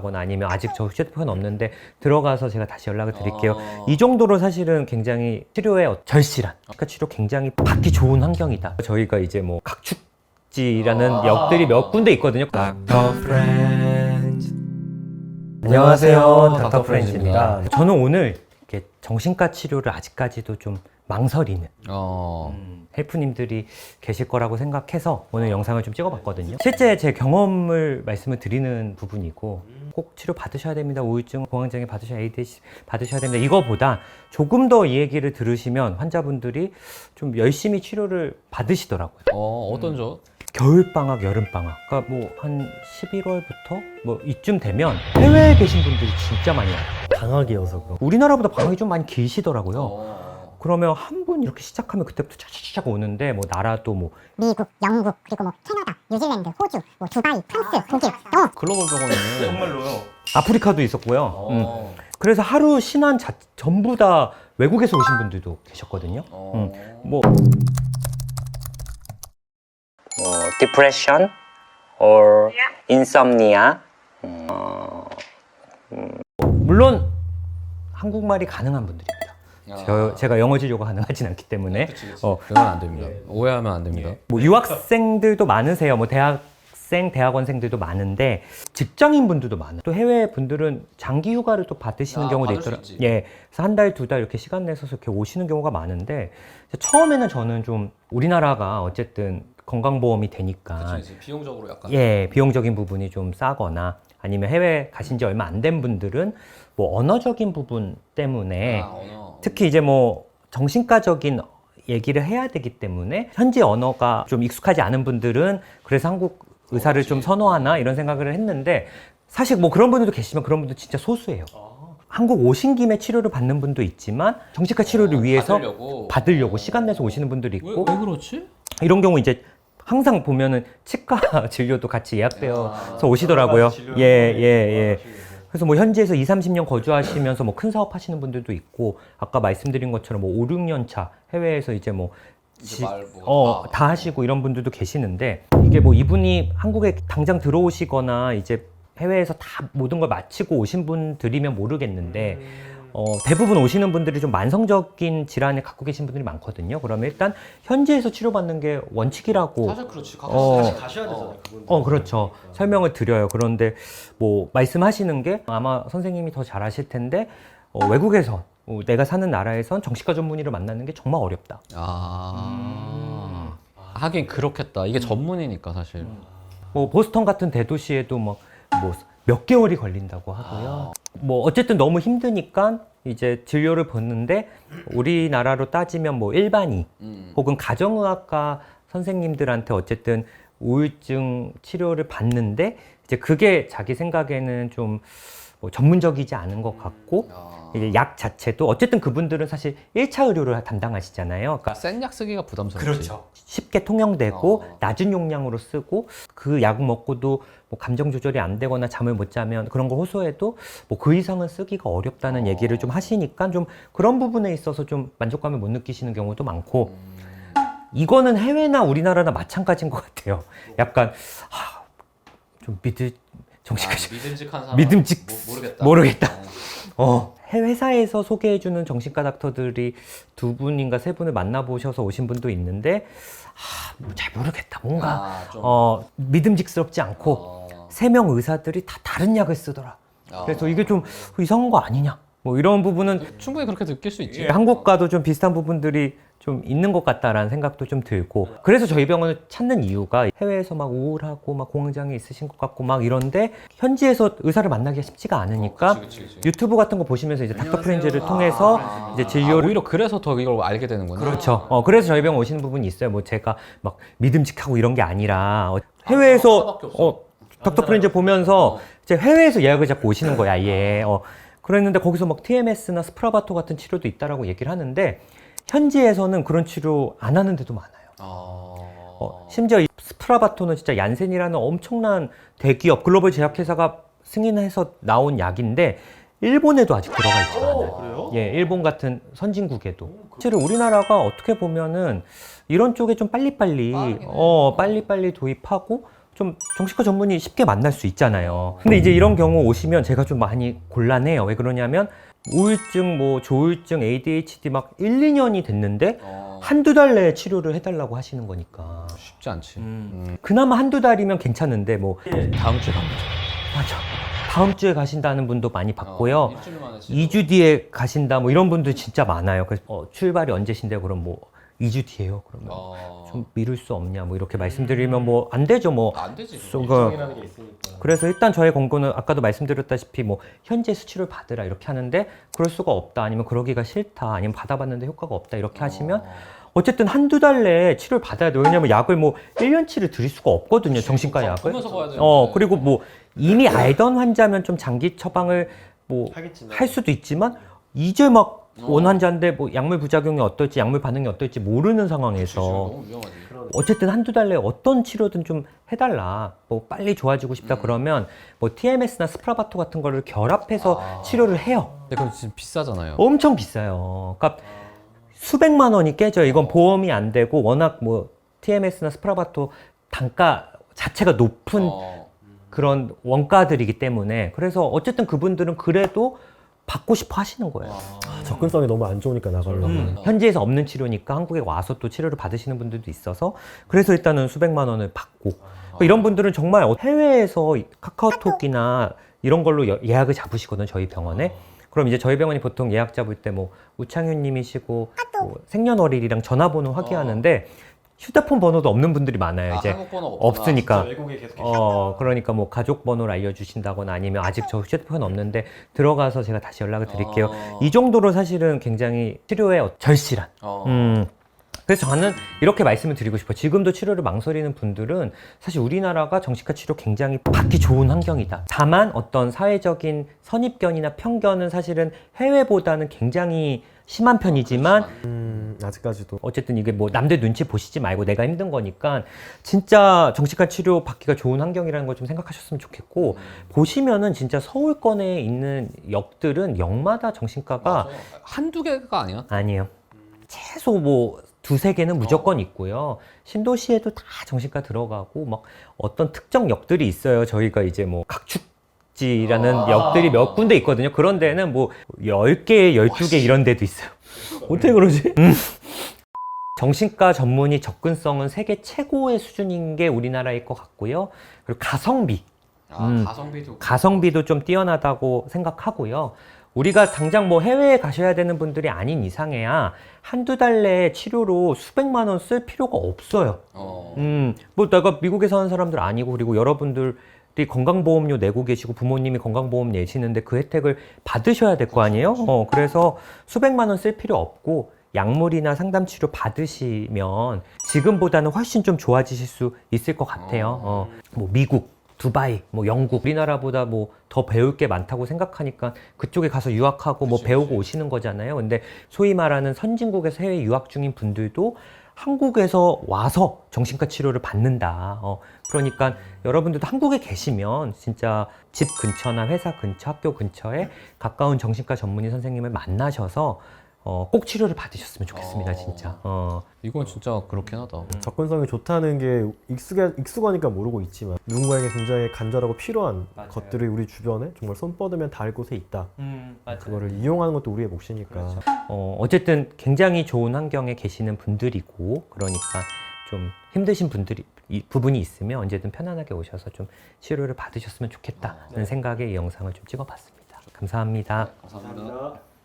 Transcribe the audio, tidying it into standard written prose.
거나 아니면 아직 저 휴대폰 없는데 들어가서 제가 다시 연락을 드릴게요. 이 정도로 사실은 굉장히 치료의 절실한, 그러니까 치료 굉장히 받기 좋은 환경이다. 저희가 이제 뭐 각축지라는 역들이 몇 군데 있거든요. 닥터 프렌즈. 안녕하세요, 닥터 프렌즈입니다. 저는 오늘 이렇게 정신과 치료를 아직까지도 좀 망설이는 헬프님들이 계실 거라고 생각해서 오늘 영상을 좀 찍어봤거든요. 실제 제 경험을 말씀을 드리는 부분이고, 꼭 치료 받으셔야 됩니다. 우울증, 공황장애 받으셔야 ADHD 받으셔야 됩니다. 이거보다 조금 더 이 얘기를 들으시면 환자분들이 좀 열심히 치료를 받으시더라고요. 어떤죠? 겨울방학, 여름방학, 그러니까 뭐 한 11월부터 뭐 이쯤 되면 해외에 계신 분들이 진짜 많이 와요. 방학이어서 그런. 우리나라보다 방학이 좀 많이 길시더라고요. 그러면 한 분 이렇게 시작하면 그때부터 차차차차 오는데, 뭐 나라도 뭐 미국, 영국, 그리고 뭐 캐나다, 뉴질랜드, 호주, 뭐 두바이, 프랑스, 독일, 글로벌 병원이네. 정말로요. 아프리카도 있었고요. 그래서 하루 신안 전부 다 외국에서 오신 분들도 계셨거든요. 뭐 depression or insomnia. 물론 한국말이 가능한 분들입니다. 제가 영어 진료가 가능하진 않기 때문에 그건 안 됩니다. 오해하면 안 됩니다. 뭐 유학생들도 많으세요. 뭐 대학생, 대학원생들도 많은데 직장인 분들도 많아요. 또 해외 분들은 장기 휴가를 또 받으시는 경우도 받을 수 있더라고요. 있지. 예, 그래서 한 달, 두 달 이렇게 시간 내서 이렇게 오시는 경우가 많은데, 처음에는 저는 좀 우리나라가 어쨌든 건강보험이 되니까 그치, 비용적으로 약간. 예, 비용적인 부분이 좀 싸거나 아니면 해외 가신 지 얼마 안 된 분들은 뭐 언어적인 부분 때문에 언어. 특히 이제 뭐 정신과적인 얘기를 해야 되기 때문에 현지 언어가 좀 익숙하지 않은 분들은 그래서 한국 의사를 좀 선호하나 이런 생각을 했는데, 사실 뭐 그런 분들도 계시지만 그런 분들 진짜 소수예요. 한국 오신 김에 치료를 받는 분도 있지만 정신과 치료를 위해서 받으려고 시간 내서 오시는 분들이 있고, 왜 그렇지? 이런 경우 이제 항상 보면은 치과 진료도 같이 예약되어서 오시더라고요. 예. 그래서 뭐 현지에서 2, 30년 거주하시면서 뭐 큰 사업 하시는 분들도 있고, 아까 말씀드린 것처럼 뭐 5, 6년 차 해외에서 이제 뭐 다 하시고 이런 분들도 계시는데, 이게 뭐 이분이 한국에 당장 들어오시거나 이제 해외에서 다 모든 걸 마치고 오신 분들이면 모르겠는데, 대부분 오시는 분들이 좀 만성적인 질환을 갖고 계신 분들이 많거든요. 그러면 일단 현지에서 치료받는 게 원칙이라고 사실 그렇지. 다시 가셔야 되잖아요. 그분. 그렇죠. 설명을 드려요. 그런데 뭐 말씀하시는 게 아마 선생님이 더 잘 아실 텐데, 외국에서 내가 사는 나라에선 정신과 전문의를 만나는 게 정말 어렵다. 하긴 그렇겠다. 이게 전문이니까 사실. 뭐 보스턴 같은 대도시에도 뭐 몇 개월이 걸린다고 하고요. 뭐 어쨌든 너무 힘드니까 이제 진료를 받는데, 우리나라로 따지면 뭐 일반의 혹은 가정의학과 선생님들한테 어쨌든 우울증 치료를 받는데, 이제 그게 자기 생각에는 좀 뭐 전문적이지 않은 것 같고, 이제 약 자체도 어쨌든 그분들은 사실 1차 의료를 담당하시잖아요. 그러니까 센 약 쓰기가 부담스럽지. 그렇죠. 쉽게 통용되고 낮은 용량으로 쓰고, 그 약 먹고도 뭐 감정 조절이 안 되거나 잠을 못 자면 그런 거 호소해도 뭐 그 이상은 쓰기가 어렵다는 얘기를 좀 하시니까, 좀 그런 부분에 있어서 좀 만족감을 못 느끼시는 경우도 많고, 이거는 해외나 우리나라나 마찬가지인 것 같아요. 약간 좀 정신과 믿음직한 사람. 모르겠다. 회사에서 소개해주는 정신과 닥터들이 두 분인가 세 분을 만나보셔서 오신 분도 있는데, 잘 모르겠다. 뭔가 믿음직스럽지 않고, 세 명 의사들이 다 다른 약을 쓰더라. 그래서 이게 좀 이상한 거 아니냐, 뭐 이런 부분은 충분히 그렇게 느낄 수 있지. 한국과도 좀 비슷한 부분들이 좀 있는 것 같다라는 생각도 좀 들고, 그래서 저희 병원을 찾는 이유가 해외에서 막 우울하고 막 공황장애 있으신 것 같고 막 이런데, 현지에서 의사를 만나기가 쉽지가 않으니까 그치. 유튜브 같은 거 보시면서 이제 닥터 프렌즈를 통해서 이제 진료를 오히려 그래서 더 이걸 알게 되는구나. 그렇죠. 그래서 저희 병원 오시는 부분이 있어요. 뭐 제가 막 믿음직하고 이런 게 아니라, 해외에서 닥터 프렌즈 보면서 이제 해외에서 예약을 잡고 오시는 거야, 아예. 그랬는데 거기서 막 TMS나 스프라바토 같은 치료도 있다라고 얘기를 하는데, 현지에서는 그런 치료 안 하는 데도 많아요. 심지어 이 스프라바토는 진짜 얀센이라는 엄청난 대기업 글로벌 제약회사가 승인해서 나온 약인데, 일본에도 아직 들어가 있지 않아요. 그래요? 예, 일본 같은 선진국에도. 사실 우리나라가 어떻게 보면은 이런 쪽에 좀 빨리빨리 도입하고, 좀 정신과 전문의 쉽게 만날 수 있잖아요. 근데 이제 이런 경우 오시면 제가 좀 많이 곤란해요. 왜 그러냐면 우울증, 뭐 조울증, ADHD 막 1, 2년이 됐는데 한두 달 내에 치료를 해달라고 하시는 거니까. 쉽지 않지. 그나마 한두 달이면 괜찮은데 뭐 다음 주에 갑니다. 맞아. 다음 주에 가신다는 분도 많이 봤고요. 일주일 만에 치료. 2주 뒤에 가신다 뭐 이런 분들 진짜 많아요. 그래서 출발이 언제신데 그럼 뭐 2주 뒤에요. 그러면 좀 미룰 수 없냐 뭐 이렇게 말씀드리면 뭐 안 되죠. 뭐 안 되지. 일정이라는 게 있으니까. 그래서 일단 저의 권고는 아까도 말씀드렸다시피 뭐 현재 수치를 받으라 이렇게 하는데 그럴 수가 없다 아니면 그러기가 싫다 아니면 받아봤는데 효과가 없다 이렇게 하시면 어쨌든 한두 달 내에 치료를 받아야 돼요. 왜냐면 약을 뭐 1년치를 드릴 수가 없거든요. 정신과 약을. 보면서 봐야 되는데. 그리고 뭐 이미 알던 환자면 좀 장기 처방을 뭐 하겠지만. 할 수도 있지만 이제 막 원 환자인데 뭐 약물 부작용이 어떨지 약물 반응이 어떨지 모르는 상황에서 너무 위험하지. 어쨌든 한두 달 내에 어떤 치료든 좀 해달라. 뭐 빨리 좋아지고 싶다 그러면 뭐 TMS나 스프라바토 같은 거를 결합해서 치료를 해요. 근데 그건 진짜 비싸잖아요. 엄청 비싸요. 그러니까 수백만 원이 깨져요. 이건 보험이 안 되고 워낙 뭐 TMS나 스프라바토 단가 자체가 높은 그런 원가들이기 때문에 그래서 어쨌든 그분들은 그래도 받고 싶어 하시는 거예요. 접근성이 너무 안 좋으니까 나가려고. 현지에서 없는 치료니까 한국에 와서 또 치료를 받으시는 분들도 있어서 그래서 일단은 수백만 원을 받고 이런 분들은 정말 해외에서 카카오톡이나 이런 걸로 예약을 잡으시거든요. 저희 병원에. 그럼 이제 저희 병원이 보통 예약 잡을 때 뭐 우창윤 님이시고 뭐 생년월일이랑 전화번호 확인하는데 휴대폰 번호도 없는 분들이 많아요. 이제 한국 번호 없으니까. 외국에 계속 그러니까 뭐 가족 번호를 알려주신다거나 아니면 아직 저 휴대폰 없는데 들어가서 제가 다시 연락을 드릴게요. 이 정도로 사실은 굉장히 치료에 절실한. 그래서 저는 이렇게 말씀을 드리고 싶어요. 지금도 치료를 망설이는 분들은 사실 우리나라가 정신과 치료 굉장히 받기 좋은 환경이다. 다만 어떤 사회적인 선입견이나 편견은 사실은 해외보다는 굉장히 심한 편이지만 아직까지도. 어쨌든 이게 뭐 남들 눈치 보시지 말고 내가 힘든 거니까 진짜 정신과 치료 받기가 좋은 환경이라는 걸 좀 생각하셨으면 좋겠고 보시면은 진짜 서울권에 있는 역들은 역마다 정신과가 한두 개가 아니야? 아니에요. 최소 뭐 두세 개는 무조건 있고요. 신도시에도 다 정신과 들어가고 막 어떤 특정 역들이 있어요. 저희가 이제 뭐 각축지라는 역들이 몇 군데 있거든요. 그런 데는 뭐 10개, 12개 이런 데도 있어요. 어떻게 그러지? 정신과 전문의 접근성은 세계 최고의 수준인 게 우리나라일 것 같고요. 그리고 가성비. 가성비도 좀 뛰어나다고 생각하고요. 우리가 당장 뭐 해외에 가셔야 되는 분들이 아닌 이상해야 한두 달 내에 치료로 수백만 원 쓸 필요가 없어요. 뭐 내가 미국에 사는 사람들 아니고 그리고 여러분들이 건강보험료 내고 계시고 부모님이 건강보험 내시는데 그 혜택을 받으셔야 될 거 아니에요? 그래서 수백만 원 쓸 필요 없고 약물이나 상담치료 받으시면 지금보다는 훨씬 좀 좋아지실 수 있을 것 같아요. 뭐 미국, 두바이, 뭐 영국, 우리나라보다 뭐 더 배울 게 많다고 생각하니까 그쪽에 가서 유학하고 뭐 배우고 오시는 거잖아요. 근데 소위 말하는 선진국에서 해외 유학 중인 분들도 한국에서 와서 정신과 치료를 받는다. 그러니까 여러분들도 한국에 계시면 진짜 집 근처나 회사 근처, 학교 근처에 가까운 정신과 전문의 선생님을 만나셔서 꼭 치료를 받으셨으면 좋겠습니다, 진짜. 이건 진짜 그렇긴 하다. 접근성이 좋다는 게 익숙하니까 모르고 있지만 누군가에게 굉장히 간절하고 필요한 맞아요. 것들이 우리 주변에 정말 손 뻗으면 닿을 곳에 있다. 맞아요. 그거를 이용하는 것도 우리의 몫이니까. 그렇죠. 어쨌든 굉장히 좋은 환경에 계시는 분들이고 그러니까 좀 힘드신 부분이 있으면 언제든 편안하게 오셔서 좀 치료를 받으셨으면 좋겠다는 생각에 이 영상을 좀 찍어봤습니다. 감사합니다. 감사합니다.